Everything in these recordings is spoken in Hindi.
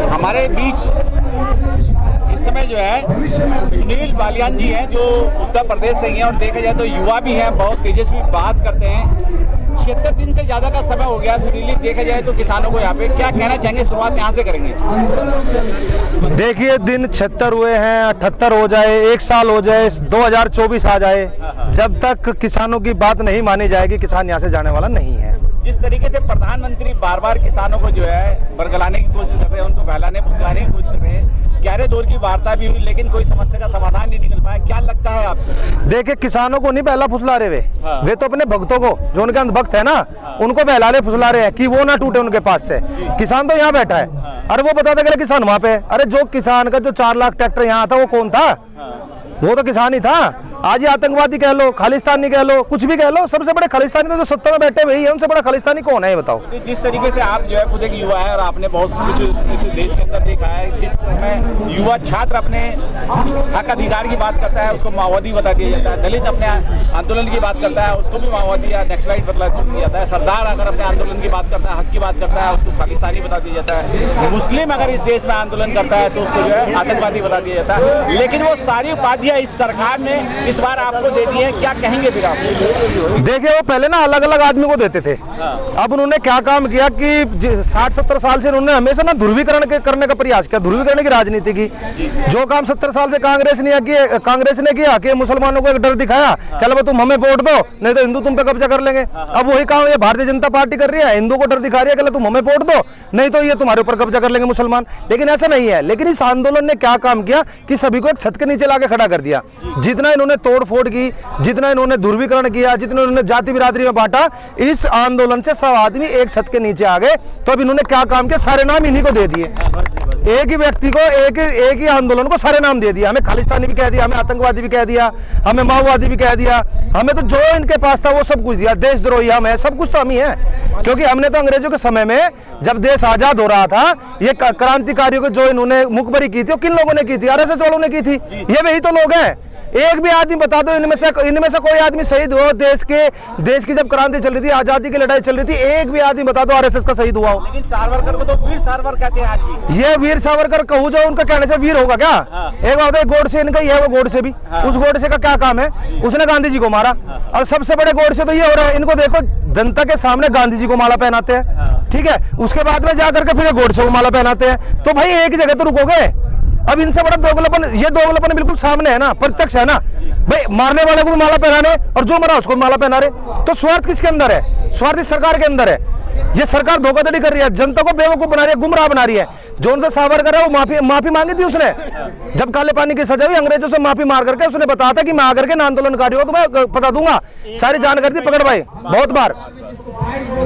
हमारे बीच इस समय जो है सुनील बालियान जी हैं, जो उत्तर प्रदेश से ही हैं और देखा जाए तो युवा भी हैं, बहुत तेजस्वी बात करते हैं। 76 दिन से ज़्यादा का समय हो गया सुनील जी, देखा जाए तो किसानों को यहाँ पे क्या कहना चाहेंगे, शुरुआत यहाँ से करेंगे। देखिए, दिन 76 हुए हैं, 78 हो जाए, 1 साल हो जाए, 2024 आ जाए, जब तक किसानों की बात नहीं मानी जाएगी किसान यहाँ से जाने वाला नहीं है। जिस तरीके से प्रधानमंत्री बार बार किसानों को जो है बरगलाने की कोशिश कर रहे हैं, उनको बहलाने फुसलाने की कोशिश कर रहे हैं, 11 दौर की वार्ता भी हुई लेकिन कोई समस्या का समाधान नहीं निकल पाया, क्या लगता है आपको? देखिए, किसानों को नहीं बहला फुसला रहे वे तो अपने भक्तों को, जो उनके अंदर भक्त है ना, उनको बहला रहे फुसला रहे हैं कि वो ना टूटे उनके पास से। किसान तो यहाँ बैठा है, अरे वो बताता कि किसान वहाँ पे, अरे जो किसान का जो 4 लाख ट्रैक्टर यहाँ था वो कौन था? वो तो किसान ही था। आज ये आतंकवादी कह लो, खालिस्तानी कह लो, कुछ भी कह लो, सबसे बड़े खालिस्तानी तो जो सत्ता में बैठे हुए हैं, उनसे बड़ा खालिस्तानी कौन है ये बताओ। जिस तरीके से आप जो है खुद एक युवा है और आपने बहुत कुछ इस देश के अंदर देखा है, जिस समय युवा छात्र अपने हक अधिकार की बात करता है उसको माओवादी बता दिया जाता है, दलित अपने आंदोलन की बात करता है उसको भी माओवादी या नक्सलाइट बता दिया जाता है, सरदार अगर अपने आंदोलन की बात करता है, हक की बात करता है, उसको खालिस्तानी बता दिया जाता है, मुस्लिम अगर इस देश में आंदोलन करता है तो उसको जो है आतंकवादी बता दिया जाता है। लेकिन वो सारी उपाधियां इस सरकार ने इस बार आपको दे दी है, क्या कहेंगे फिर आप? देखिए, वो पहले ना अलग अलग आदमी को देते थे, अब उन्होंने क्या काम किया कि 60-70 साल से उन्होंने हमेशा ना ध्रुवीकरण करने का प्रयास किया, ध्रुवीकरण की राजनीति की। जो काम 70 साल से कांग्रेस ने किया कि मुसलमानों को एक डर दिखाया, कहला तुम हमें वोट दो नहीं तो हिंदू तुम पे कब्जा कर लेंगे। अब वही काम ये भारतीय जनता पार्टी कर रही है, हिंदू को डर दिखा रही है, कहला तुम हमें वोट दो नहीं तो ये तुम्हारे ऊपर कब्जा कर लेंगे मुसलमान। लेकिन ऐसा नहीं है। लेकिन इस आंदोलन ने क्या काम किया कि सभी को एक छत के नीचे लाके खड़ा कर दिया। जितना इन्होंने तोड़फोड़ की, जितना इन्होंने ध्रुवीकरण किया, जितना इन्होंने जाति बिरादरी में बांटा, इस आंदोलन से सब आदमी एक छत के नीचे आ गए। तो अब इन्होंने क्या काम किया, सारे नाम इन्हीं को दे दिए। एक ही व्यक्ति को एक ही आंदोलन को सारे नाम दे दिया। हमें खालिस्तानी भी कह दिया, हमें आतंकवादी भी कह दिया, हमें माओवादी भी कह दिया, हमें तो जो इनके पास था वो सब कुछ दिया। देशद्रोही हम है, सब कुछ तो हम ही है, क्योंकि हमने तो अंग्रेजों के समय में जब देश आजाद हो रहा था, ये क्रांतिकारियों को जो इन्होंने मुखबरी की थी वो किन लोगों ने की थी? आरएसएस वालों ने की थी। ये वही तो लोग हैं। एक भी आदमी बता दो इनमें से कोई आदमी शहीद हुआ देश की जब क्रांति चल रही थी, आजादी की लड़ाई चल रही थी, एक भी आदमी बता दो आरएसएस का शहीद हुआ हो। लेकिन सावरकर को तो वीर सावरकर कहते हैं आज भी। ये वीर सावरकर कहूँ जो उनका कहने से वीर होगा क्या? एक बात है, गोडसे इनका ही है, वो गोडसे भी। उस गोडसे का क्या काम है? उसने गांधी जी को मारा। और सबसे बड़े गोडसे तो ये हो रहा है, इनको देखो जनता के सामने गांधी जी को माला पहनाते हैं, ठीक है, उसके बाद में जाकर के फिर गोडसे को माला पहनाते हैं। तो भाई एक जगह तो रुकोगे? अब इनसे बड़ा दोगलापन, ये दोगलापन बिल्कुल सामने है ना, प्रत्यक्ष है ना भाई। मारने वाले को भी माला पहनाने और जो मरा उसको भी माला पहना रहे। तो स्वार्थ किसके अंदर है? स्वार्थ इस सरकार के अंदर है। ये सरकार धोखाधड़ी कर रही है, जनता को बेवकूफ बना रही है, गुमराह बना रही है। जो उनसे सावरकर है वो माफी मांगी थी उसने, जब काले पानी की सजा हुई अंग्रेजों से माफी मार करके उसने बताया था कि मैं आकर के आंदोलनकारियों को मैं पता दूंगा। सारी जानकारी थी, पकड़ भाई बहुत बार,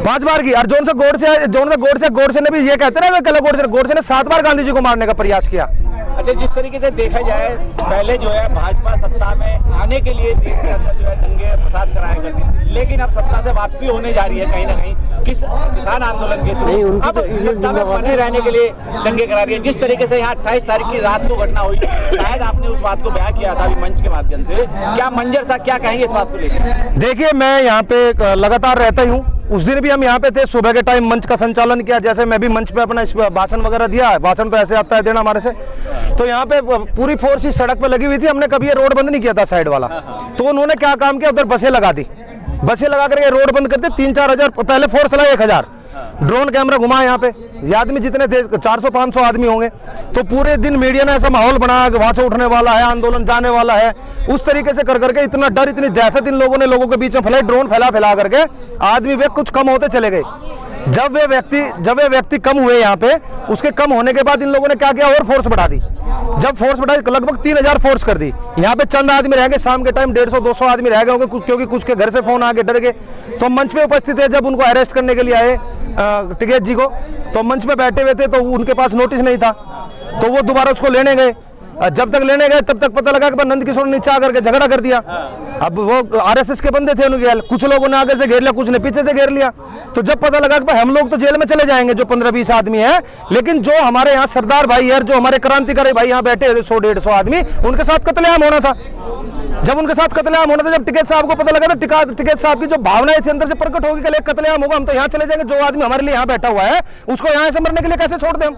5 बार की। और जोन से गोडसे ने भी ये कहते ना, गोडसे ने 7 बार गांधी जी को मारने का प्रयास किया। अच्छा, जिस तरीके से देखा जाए पहले जो है भाजपा सत्ता में आने के लिए देश के अंदर जो है दंगे फसाद कराया करती थी, लेकिन अब सत्ता से वापसी होने जा रही है कहीं ना कहीं किसान आंदोलन के थ्रू। अब सत्ता में बने रहने के लिए दंगे करा रही है। जिस तरीके से यहाँ 28 तारीख की रात को घटना हुई, शायद आपने उस बात को बयां किया था अभी मंच के माध्यम से, क्या मंजर था, क्या कहेंगे इस बात को लेकर? देखिए, मैं यहाँ पे लगातार रहता ही हूँ। उस दिन भी हम यहाँ पे थे, सुबह के टाइम मंच का संचालन किया, जैसे मैं भी मंच पे अपना भाषण वगैरह दिया। भाषण तो ऐसे आता है देना हमारे से। तो यहाँ पे पूरी फोर्स इस सड़क पे लगी हुई थी, हमने कभी ये रोड बंद नहीं किया था साइड वाला। तो उन्होंने क्या काम किया, उधर बसें लगा दी, बसें लगा करके रोड बंद कर दी। 3-4 हजार पहले फोर्स चला, 1000 ड्रोन कैमरा घुमा यहाँ पे। ये आदमी जितने थे 400-500 आदमी होंगे। तो पूरे दिन मीडिया ने ऐसा माहौल बनाया कि वहां से उठने वाला है, आंदोलन जाने वाला है। उस तरीके से कर करके इतना डर, इतनी दहशत इन लोगों ने लोगों के बीच में फैलाई, ड्रोन फैला करके आदमी वे कुछ कम होते चले गए। जब वे व्यक्ति कम हुए यहाँ पे, उसके कम होने के बाद इन लोगों ने क्या किया, और फोर्स बढ़ा दी। जब फोर्स बढ़ाई लगभग 3000 फोर्स कर दी। यहाँ पे चंद आदमी रह गए, शाम के टाइम 150-200 आदमी रह गए होंगे, क्योंकि कुछ के घर से फोन आ गए, डर गए। तो मंच पे उपस्थित थे, जब उनको अरेस्ट करने के लिए आए टिकैत जी को, तो मंच पे बैठे हुए थे, तो उनके पास नोटिस नहीं था, तो वो दोबारा उसको लेने गए। जब तक लेने गए तब तक पता लगा कि नंद किशोर ने नीचे आकर के झगड़ा कर दिया। अब वो आरएसएस के बंदे थे उनके, कुछ लोगों ने आगे से घेर लिया, कुछ ने पीछे से घेर लिया। तो जब पता लगा कि भाई हम लोग तो जेल में चले जाएंगे जो 15-20 आदमी हैं, लेकिन जो हमारे यहाँ सरदार भाई है, जो हमारे क्रांतिकारी भाई यहाँ बैठे 100-150 आदमी, उनके साथ कत्लेआम होना था। जब उनके साथ कत्लेआम होना था, जब टिकैत साहब को पता लगा, तो टिकैत साहब की जो भावनाएं थी अंदर से प्रकट होगी कि कत्लेआम होगा, हम तो यहाँ चले जाएंगे, जो आदमी हमारे लिए यहाँ बैठा हुआ है उसको यहाँ से मरने के लिए कैसे छोड़ दें हम?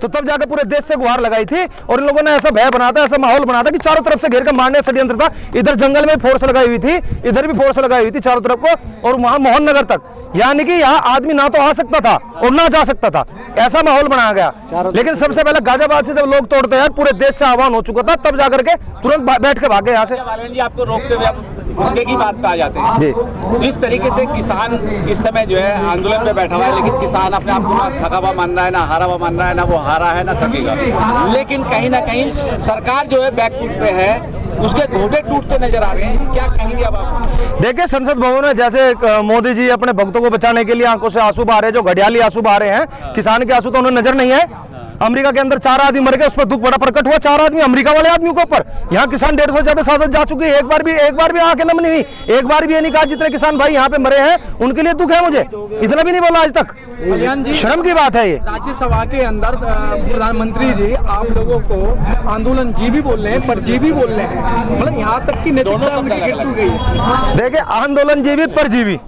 तो तब जाकर पूरे देश से गुहार लगाई थी और इन लोगों ने ऐसा भय बना था, ऐसा माहौल बना था कि चारों तरफ से घेर कर मारने का षड्यंत्र था। इधर जंगल में फोर्स लगाई हुई थी, इधर भी फोर्स लगाई हुई थी चारों तरफ को, और वहां मोहन नगर तक, यानी कि यहाँ आदमी ना तो आ सकता था और ना जा सकता था, ऐसा माहौल बनाया गया। लेकिन सबसे पहले गाजियाबाद से जब लोग तोड़ते हैं, पूरे देश से आह्वान हो चुका था, तब जाकर के तुरंत बैठ के भागे यहाँ से। बालन जी, आपको रोकते हुए आप मुद्दे की बात पे आ जाते हैं जी। जिस तरीके से किसान इस समय जो है आंदोलन में बैठा हुआ है, लेकिन किसान अपने आप को ना थका हुआ मान रहा है, ना हारा हुआ मान रहा है, ना वो हारा है ना थकेगा, लेकिन कहीं ना कहीं सरकार जो है बैकफुट पे है, उसके घोड़े टूटते नजर आ रहे हैं। क्या कहेंगे अब आप? देखिए, संसद भवन में जैसे मोदी जी अपने भक्तों को बचाने के लिए आंखों से आंसू बहा रहे हैं, जो घड़ियाली आंसू बहा रहे हैं, किसान के आंसू तो उन्हें नजर नहीं है। अमेरिका के अंदर 4 आदमी मर गए, उस पर दुख बड़ा प्रकट हुआ, 4 आदमी अमेरिका वाले आदमियों के ऊपर। यहाँ किसान 150 से ज्यादा साधन जा चुकी है, एक बार भी आंखें नम नहीं हुई, एक बार भी ये नहीं कहा जितने किसान भाई यहाँ पे मरे हैं उनके लिए दुख है मुझे, इतना भी नहीं बोला आज तक। शर्म की बात है ये। राज्यसभा के अंदर प्रधानमंत्री जी आप लोगों को आंदोलन जी भी बोल रहे हैं, पर जी भी बोल रहे हैं, मतलब यहाँ तक की नैतिकता उनकी गिर चुकी है। देखिए, आंदोलन जीवी परजीवी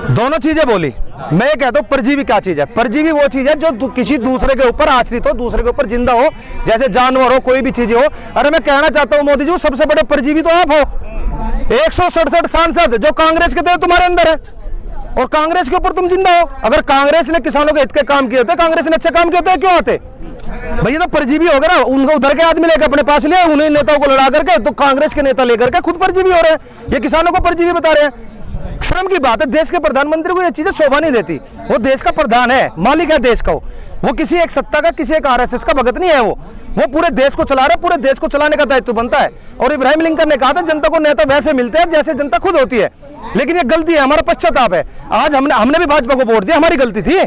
दोनों चीजें बोली। मैं ये कहता हूँ परजीवी क्या चीज है? परजीवी वो चीज है जो किसी दूसरे के ऊपर आश्रित हो, दूसरे के ऊपर जिंदा हो, जैसे जानवर हो, कोई भी चीजें हो। अरे मैं कहना चाहता हूँ मोदी जी, सबसे बड़े परजीवी तो आप हो। 167 सांसद जो कांग्रेस के थे तुम्हारे अंदर है, और कांग्रेस के ऊपर तुम जिंदा हो। अगर कांग्रेस ने किसानों के हित के काम किए होते, कांग्रेस ने अच्छे काम किए होते, क्यों आते भैया? तो परजीवी हो गया ना, उनको उधर के आदमी लेकर अपने पास लिया, उन्हीं नेताओं को लड़ा करके, तो कांग्रेस के नेता लेकर के खुद परजीवी हो रहे हैं, ये किसानों को परजीवी बता रहे हैं। शर्म की बात है। देश के प्रधानमंत्री को ये चीजें शोभा नहीं देती। वो देश का प्रधान है, मालिक है देश का, वो किसी एक सत्ता का, किसी एक आरएसएस का भगत नहीं है। वो पूरे देश को चला रहा है, पूरे देश को चलाने का दायित्व बनता है। और इब्राहिम लिंकन ने कहा था, जनता को नेता वैसे मिलते हैं जैसे जनता खुद होती है। लेकिन ये गलती है, हमारा पश्चाताप है। आज हमने भी भाजपा को वोट दिया, हमारी गलती थी।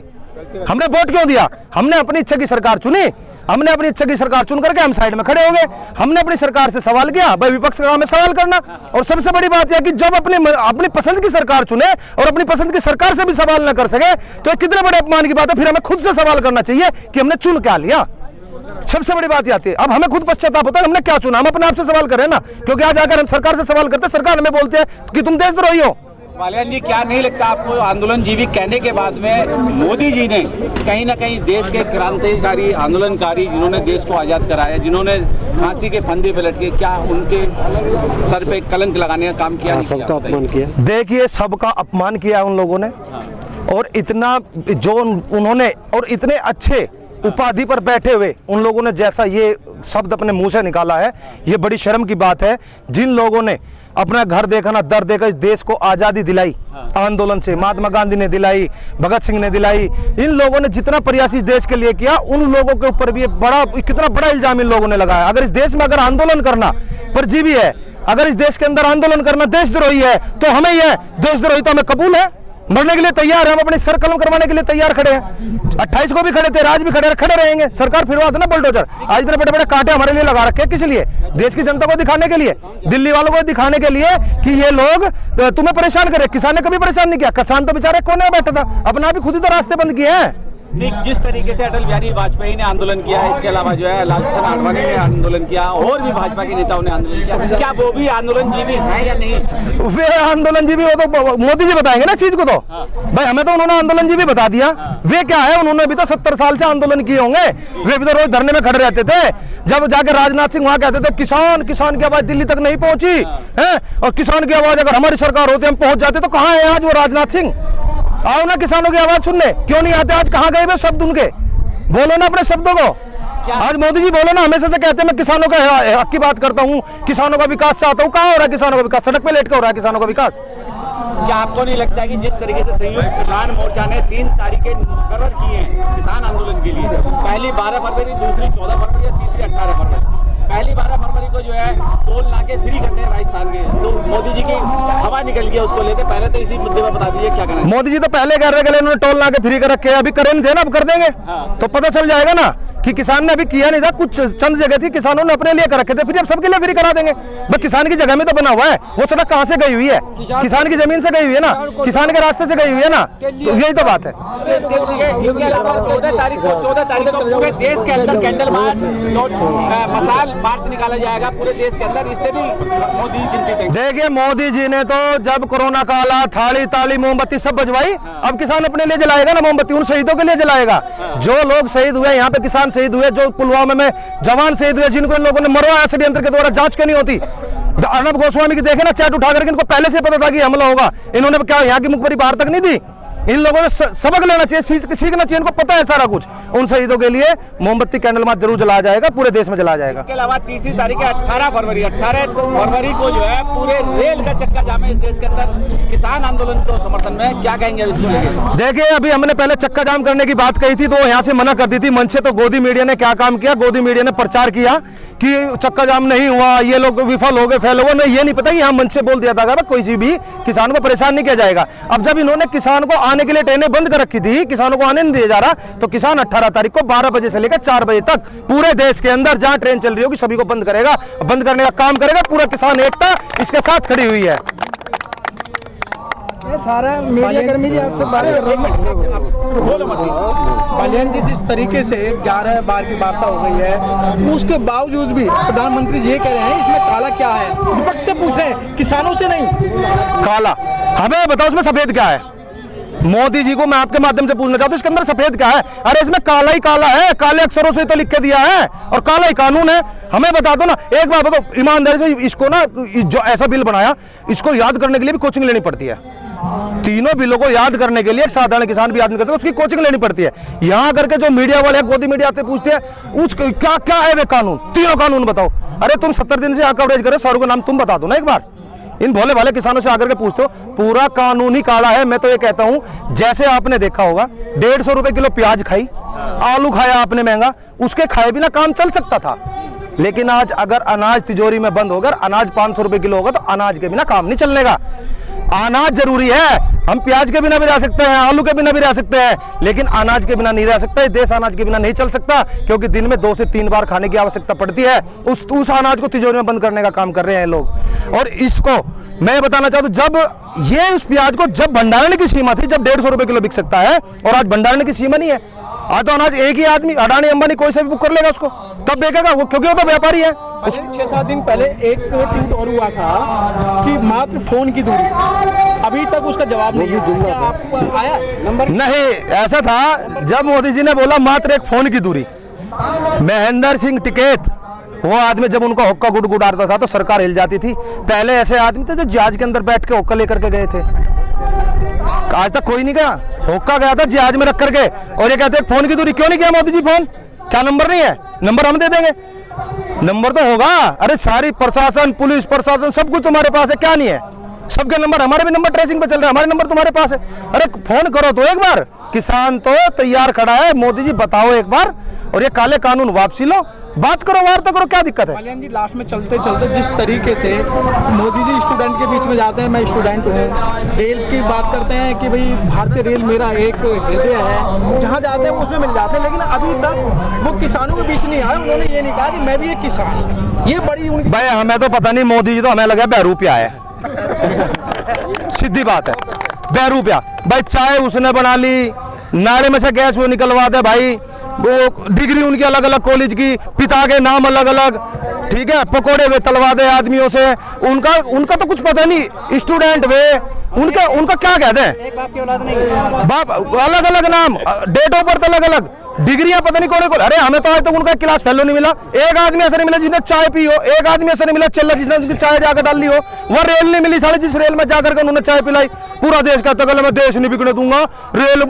हमने वोट क्यों दिया? हमने अपनी इच्छा की सरकार चुनी, हमने अपनी इच्छा की सरकार चुन करके हम साइड में खड़े हो गए। हमने अपनी सरकार से सवाल किया, भाई विपक्ष का काम है सवाल करना। और सबसे बड़ी बात यह कि जब अपनी पसंद की सरकार चुने और अपनी पसंद की सरकार से भी सवाल न कर सके, तो कितने बड़े अपमान की बात है। फिर हमें खुद से सवाल करना चाहिए कि हमने चुन क्या लिया। सबसे बड़ी बात आती है, अब हमें खुद पश्चाताप होता है हमने क्या चुना। हम अपने आप से सवाल करें ना, क्योंकि आज आकर हम सरकार से सवाल करते, सरकार हमें बोलते हैं कि तुम देशद्रोही हो। बालियान जी, क्या नहीं लगता आपको आंदोलन जीवी कहने के बाद में मोदी जी ने कहीं ना कहीं देश के क्रांतिकारी आंदोलनकारी, जिन्होंने देश को आज़ाद कराया, जिन्होंने फांसी के फंदे पे लटके, क्या उनके सर पे कलंक लगाने का काम किया? सबका अपमान किया। देखिए, सबका अपमान किया उन लोगों ने, और इतना जो उन्होंने, और इतने अच्छे उपाधि पर बैठे हुए उन लोगों ने जैसा ये शब्द अपने मुंह से निकाला है, ये बड़ी शर्म की बात है। जिन लोगों ने अपना घर देखा ना दर देखा, इस देश को आज़ादी दिलाई आंदोलन से, महात्मा गांधी ने दिलाई, भगत सिंह ने दिलाई, इन लोगों ने जितना प्रयास इस देश के लिए किया, उन लोगों के ऊपर भी कितना बड़ा इल्जाम इन लोगों ने लगाया। अगर इस देश में अगर आंदोलन करना परजीवी है, अगर इस देश के अंदर आंदोलन करना देशद्रोही है, तो हमें यह देशद्रोही तो हमें कबूल है, मरने के लिए तैयार है, हम अपने सर कलम करवाने के लिए तैयार खड़े हैं। 28 को भी खड़े थे, आज भी खड़े रहेंगे। सरकार फिरवा दो ना बुलडोजर। आज इतने बड़े बड़े कांटे हमारे लिए लगा रखे हैं, किस लिए? देश की जनता को दिखाने के लिए, दिल्ली वालों को दिखाने के लिए कि ये लोग तुम्हें परेशान करे। किसान ने कभी परेशान नहीं किया, किसान तो बेचारे कोने में बैठा था, अपना भी खुद ही तो रास्ते बंद किए हैं। जिस तरीके से अटल बिहारी वाजपेयी ने आंदोलन किया है, इसके अलावा जो है लालकृष्ण आडवाणी ने आंदोलन किया, और भी भाजपा के नेताओं ने आंदोलन किया, क्या वो भी आंदोलन जीवी है या नहीं? वे आंदोलन जीवी वो तो मोदी जी बताएंगे ना चीज को। तो भाई हमें तो उन्होंने आंदोलन जीवी बता दिया। वे क्या है, उन्होंने भी तो 70 साल से आंदोलन किए होंगे। वे भी तो रोज धरने में खड़े रहते थे। जब जाकर राजनाथ सिंह वहां कहते थे किसान की आवाज दिल्ली तक नहीं पहुंची है, और किसान की आवाज अगर हमारी सरकार होती हम पहुंच जाते, तो कहाँ है आज वो राजनाथ सिंह? आओ ना किसानों की आवाज सुनने, क्यों नहीं आते? आज कहाँ गए वे शब्द उनके? बोलो ना अपने शब्दों को। आज मोदी जी बोलो ना, हमेशा से कहते हैं मैं किसानों का हक की बात करता हूँ, किसानों का विकास चाहता हूँ। कहाँ हो रहा है किसानों का विकास? सड़क पे लेट के हो रहा है किसानों का विकास। क्या आपको नहीं लगता कि जिस तरीके से संयुक्त किसान मोर्चा ने 3 तारीखें मुकर्रर की हैं किसान आंदोलन के लिए, पहली 12 फरवरी, दूसरी 14 फरवरी या तीसरी 18 फरवरी, पहली 12 फरवरी को जो है टोल नाके फ्री करने हैं राजस्थान के, तो मोदी जी की हवा निकल गई उसको लेकर। पहले तो इसी मुद्दे पर बता दीजिए क्या करना है। मोदी जी तो पहले कह रहे थे उन्होंने टोल नाके फ्री कर रखे, अभी करे नहीं थे ना, अब कर देंगे। तो पता चल जाएगा ना कि किसान ने अभी किया नहीं था, कुछ चंद जगह थी किसानों ने अपने लिए कर रखे थे, फिर अब सबके लिए फ्री करा देंगे। बस किसान की जगह में तो बना हुआ है, वो सड़क कहाँ से गई हुई है? किसान की जमीन से गई हुई है ना, किसान के रास्ते से गई हुई है ना, तो यही तो बात है। इसके अलावा 14 तारीख को पूरे देश के अंदर कैंडल मार्च, मसाल मार्च निकाला जाएगा पूरे देश के अंदर, इससे भी मोदी जी चिंतित है। देखिए, मोदी जी ने तो जब कोरोना का आला, थाली ताली मोमबत्ती सब बजवाई, अब किसान अपने लिए जलाएगा ना मोमबत्ती, उन शहीदों के लिए जलाएगा। जो लोग शहीद हुए यहाँ पे, किसान शहीद हुए, जो पुलवामा में जवान शहीद हुए, जिनको इन लोगों ने मरवाया षड्यंत्र के द्वारा, जांच क्यों नहीं होती? अर्नब गोस्वामी की देखे ना चैट उठा करके, इनको पहले से पता था कि हमला होगा। इन्होंने क्या यहाँ की मुखबरी बाहर तक नहीं दी? इन लोगों ने सबक लेना चाहिए, सीखना चाहिए, इनको पता है सारा कुछ। उन शहीदों के लिए मोमबत्ती कैंडल मार्च जरूर जलाया जाएगा, पूरे देश में जलाया जाएगा। इसके अलावा तीसरी तारीख है 18 फरवरी को जो है पूरे रेल का चक्का जाम है इस देश के अंदर किसान आंदोलन को समर्थन में, क्या कहेंगे अब इसको लेकर? देखिए, अभी हमने पहले चक्का जाम करने की बात कही थी तो यहाँ से मना कर दी थी मंच से। तो गोदी मीडिया ने क्या काम किया? गोदी मीडिया ने प्रचार किया कि चक्का जाम नहीं हुआ, ये लोग विफल हो गए, फेल हो गए। नहीं, ये नहीं पता कि यहाँ मंच से बोल दिया था कोई सी भी किसान को परेशान नहीं किया जाएगा। अब जब इन्होंने किसान को आने के लिए ट्रेनें बंद कर रखी थी, किसानों को आने नहीं दिया जा रहा, तो किसान 18 तारीख को 12 बजे से लेकर 4 बजे तक पूरे देश के अंदर जहां ट्रेन चल रही होगी सभी को बंद करेगा, बंद करने का काम करेगा। पूरा किसान एकता इसके साथ खड़ी हुई है। सारा मीडिया कर्मी जी आपसे बात कर रहे हैं। बालियान जी, जिस तरीके से 11 बार की वार्ता हो गई है, उसके बावजूद भी प्रधानमंत्री ये कह रहे हैं इसमें काला क्या है? विपक्ष से पूछ रहे हैं, किसानों से नहीं। काला हमें बताओ, उसमें सफेद क्या है? मोदी जी को मैं आपके माध्यम से पूछना चाहता हूं, इसके अंदर सफेद क्या है? अरे इसमें काला ही काला है, काले अक्षरों से तो लिख के दिया है और काला ही कानून है। हमें बता दो ना, एक बार बताओ ईमानदारी से, इसको ना जो ऐसा बिल बनाया, इसको याद करने के लिए भी कोचिंग लेनी पड़ती है। तीनों बिलों को याद करने के लिए एक साधारण किसान भी याद नहीं करता, उसकी कोचिंग लेनी पड़ती है। यहाँ करके जो मीडिया वाले गोदी मीडिया आते पूछते हैं उस क्या क्या है वे कानून, तीनों कानून बताओ। अरे तुम 70 दिन से यहाँ कवरेज करे, सारों का नाम तुम बता दो ना एक बार। इन भोले भाले किसानों से आकर के पूछते हो, पूरा कानून ही काला है। मैं तो ये कहता हूं, जैसे आपने देखा होगा 150 रुपए किलो प्याज खाई, आलू खाया आपने महंगा, उसके खाए बिना काम चल सकता था। लेकिन आज अगर अनाज तिजोरी में बंद होकर अनाज 500 रुपए किलो होगा तो अनाज के बिना काम नहीं चलनेगा। अनाज जरूरी है, हम प्याज के बिना भी रह सकते हैं, आलू के बिना भी रह सकते हैं, लेकिन अनाज के बिना नहीं रह सकता। देश अनाज के बिना नहीं चल सकता, क्योंकि दिन में 2 से 3 बार खाने की आवश्यकता पड़ती है। उस अनाज को तिजोरी में बंद करने का काम कर रहे हैं लोग। और इसको मैं बताना चाहता हूं, जब ये उस प्याज को जब भंडारण की सीमा थी, जब 150 रुपए किलो बिक सकता है, और आज भंडारण की सीमा नहीं है। आज तो अनाज एक ही आदमी, अडानी अंबानी कोई से भी बुक कर लेगा उसको, तब बेचेगा वो, क्योंकि वो तो व्यापारी है। 6-7 दिन पहले एक ट्वीट और हुआ था कि मात्र फोन की दूरी, अभी तक उसका जवाब नहीं है। क्या आपको आया नंबर? नहीं, ऐसा था जब मोदी जी ने बोला मात्र एक फोन की दूरी, महेंद्र सिंह टिकैत वो आदमी जब उनका हुक्का गुड़गुड़ाता था तो सरकार हिल जाती थी। पहले ऐसे आदमी थे जो जहाज के अंदर बैठ के हुक्का लेकर के गए थे, आज तक कोई नहीं गया। हुक्का गया था जहाज में रख करके, और ये कहते फोन की दूरी क्यों नहीं किया मोदी जी फोन? क्या नंबर नहीं है? नंबर हम दे देंगे, नंबर तो होगा। अरे सारी प्रशासन, पुलिस प्रशासन सब कुछ तुम्हारे पास है, क्या नहीं है? सबके नंबर, हमारे भी नंबर ट्रेसिंग पे चल रहे हैं, हमारे नंबर तुम्हारे पास है। अरे फोन करो तो एक बार, किसान तो तैयार खड़ा है। मोदी जी बताओ एक बार, और ये काले कानून वापसी लो, बात करो, वार्ता करो, क्या दिक्कत है? बालियान जी, लास्ट में चलते चलते जिस तरीके से मोदी जी स्टूडेंट के बीच में जाते हैं, मैं स्टूडेंट हूँ, रेल की बात करते हैं कि भाई भारतीय रेल मेरा एक हृदय है, जहाँ जाते हैं उसमें मिल जाते हैं, लेकिन अभी तक वो किसानों के बीच नहीं आए। उन्होंने ये नहीं कहा कि मैं भी एक किसान हूँ। ये बड़ी उनकी भाई हमें तो पता नहीं, मोदी जी तो हमें लगा बहरूपिया है। सीधी बात है, बहरूपिया। भाई चाय उसने बना ली, नाले में से गैस वो निकलवा दे, भाई वो डिग्री उनकी अलग अलग कॉलेज की, पिता के नाम अलग अलग, ठीक है, पकोड़े वे तलवा दे आदमियों से। उनका तो कुछ पता नहीं, स्टूडेंट वे, उनका क्या कहते हैं, एक बाप की औलाद नहीं, बाप अलग अलग नाम, डेट ऑफ बर्थ अलग अलग, डिग्रियां पता नहीं कौन। अरे हमें तो आज तक उनका क्लास फेलो नहीं मिला। एक आदमी ऐसा नहीं मिला जिसने चाय पी हो, एक आदमी ऐसा नहीं मिला चल जिसने उनकी चाय जाकर डाल ली हो। वह रेल नहीं मिली साले, जिस रेल में जाकर के उन्होंने चाय पिलाई। पूरा देश का तगल मैं देश नहीं बिकने दूंगा, रेल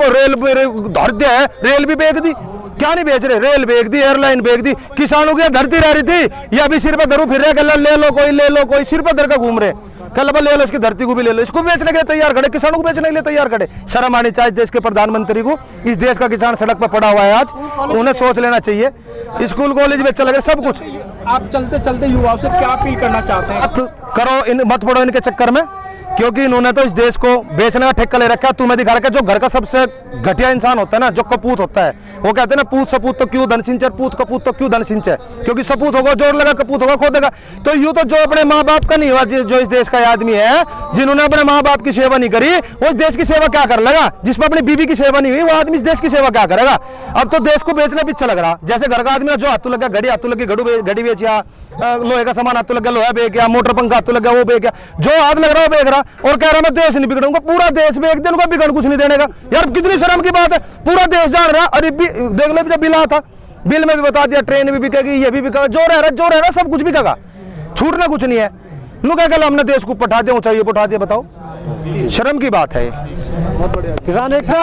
धरते है, रेल भी बेच दी। क्या नहीं बेच रहे? रेल बेच दी, एयरलाइन बेच दी। किसानों की धरती रह रही थी, या अभी सिर पर धरू फिर रहे, ले लो कोई, ले लो कोई, सिर पर धर के घूम रहे। कल ले लो, इसकी धरती को भी ले लो, इसको बेचने के लिए तैयार खड़े, किसानों को बेचने के लिए तैयार खड़े। शर्म आनी चाहिए देश के प्रधानमंत्री को। इस देश का किसान सड़क पर पड़ा हुआ है आज, उन्हें सोच लेना चाहिए। स्कूल कॉलेज में चल गए सब कुछ। आप चलते चलते युवाओं से क्या अपील करना चाहते हैं? मत पड़ो इनके चक्कर में, क्योंकि इन्होंने तो इस देश को बेचने का ठेका ले रखा है। तुम्हें दिखा रखा है, जो घर का सबसे घटिया इंसान होता है ना, जो कपूत होता है, वो कहते हैं ना, पूत सपूत तो क्यों धन सिंचे, पूत कपूत तो क्यों धन सिंचे, क्योंकि सपूत होगा जोर लगा, कपूत होगा खो देगा। तो यूं तो जो अपने माँ बाप का नहीं हुआ, जो इस देश का आदमी है, जिन्होंने अपने माँ बाप की सेवा नहीं करी, वो इस देश की सेवा क्या कर लेगा? जिस पर अपनी बीवी की सेवा नहीं हुई, वो आदमी इस देश की सेवा क्या करेगा? अब तो देश को बेचने पीछे लग रहा। जैसे घर का आदमी जो हाथों लग गया, घड़ी हाथों लगी घड़ी बेच गया, लोहे का सामान हाथों लग गया, लोहा बेच गया, मोटर पंखा हाथों लग गया, वो बेच गया, जो हाथ लग रहा है वो बेच रहा, और कह रहा मैं देश नहीं बिगड़ूंगा। पूरा देश बेच दे, उनका बिगड़ कुछ नहीं देने का। यार कितनी शर्म की बात है, पूरा देश जान रहा। अरे देख लो जब बिल आया था, बिल में भी बता दिया, ट्रेन भी बिकेगी, ये भी बिकेगा, जो रह रहा सब कुछ बिकेगा, छूटना कुछ नहीं है। नु क्या कल हमने देश को पठा दिया, ऊंचाइयों पठा दिया, बताओ, शर्म की बात है ये। किसान एकता।